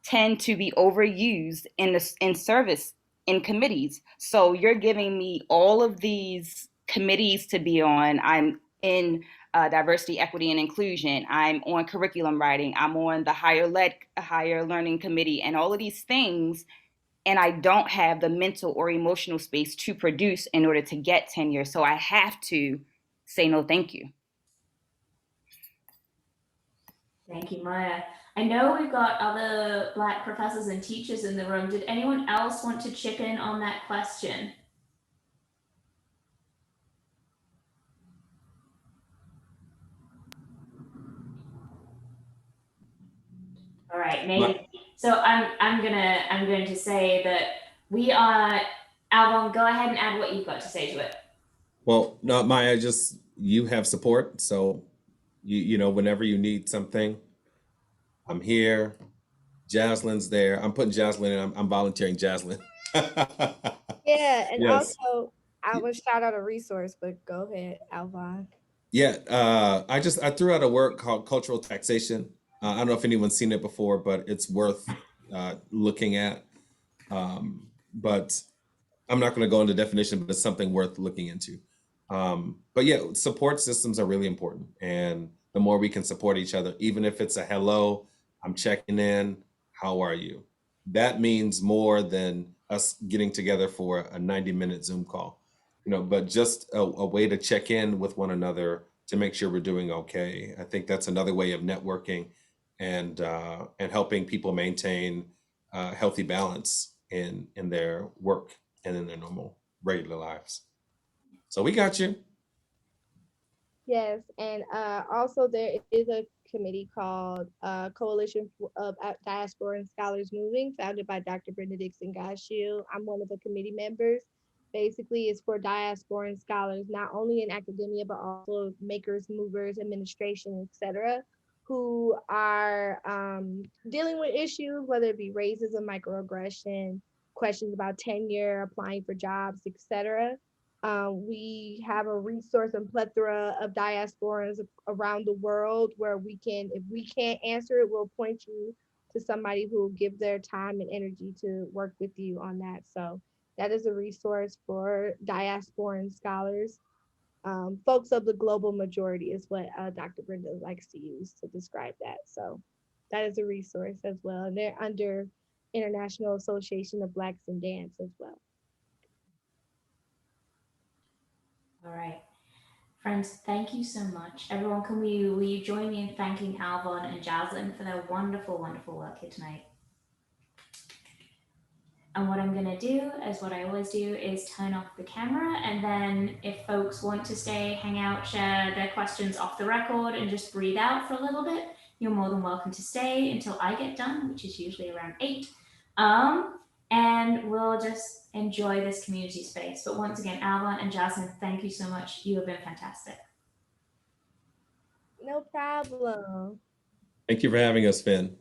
[SPEAKER 6] tend to be overused in service in committees. So you're giving me all of these committees to be on. I'm in diversity, equity, and inclusion. I'm on curriculum writing. I'm on the higher learning committee, and all of these things. And I don't have the mental or emotional space to produce in order to get tenure. So I have to say no, thank you.
[SPEAKER 1] Thank you, Maya. I know we've got other Black professors and teachers in the room. Did anyone else want to chip in on that question? All right, maybe. So I'm going to say that we are. Alvon, go ahead and add what you've got to say to it.
[SPEAKER 2] Well, no, Maya, just you have support. So you know, whenever you need something, I'm here. Jaslyn's there. I'm putting Jaslyn in. I'm volunteering Jaslyn.
[SPEAKER 3] Yeah, and
[SPEAKER 2] Yes.
[SPEAKER 3] also I would shout out a resource, but go ahead, Alvon.
[SPEAKER 2] Yeah, I threw out a work called cultural taxation. I don't know if anyone's seen it before, but it's worth looking at. But I'm not going to go into definition, but it's something worth looking into. But yeah, support systems are really important, and the more we can support each other, even if it's a hello, I'm checking in, how are you? That means more than us getting together for a 90-minute Zoom call. You know, but just a way to check in with one another to make sure we're doing okay. I think that's another way of networking and helping people maintain healthy balance in their work and in their normal regular lives. So we got you.
[SPEAKER 3] Yes, and also there is a committee called Coalition of Diaspora and Scholars Moving, founded by Dr. Brenda Dixon Gashiel. I'm one of the committee members. Basically, it's for diaspora and scholars, not only in academia, but also makers, movers, administration, etc., who are dealing with issues, whether it be racism, microaggression, questions about tenure, applying for jobs, etc. We have a resource and plethora of diasporas around the world where we can, if we can't answer it, we'll point you to somebody who will give their time and energy to work with you on that. So that is a resource for diasporan scholars. Folks of the global majority is what Dr. Brenda likes to use to describe that. So that is a resource as well. And they're under International Association of Blacks in Dance as well.
[SPEAKER 1] All right. Friends, thank you so much. Everyone, will you join me in thanking Alvon and Jaslyn for their wonderful, wonderful work here tonight? And what I'm going to do is what I always do is turn off the camera, and then if folks want to stay, hang out, share their questions off the record and just breathe out for a little bit, you're more than welcome to stay until I get done, which is usually around 8. And we'll just enjoy this community space. But once again, Alvon and Jaslyn, thank you so much. You have been fantastic.
[SPEAKER 3] No problem.
[SPEAKER 2] Thank you for having us, Fen.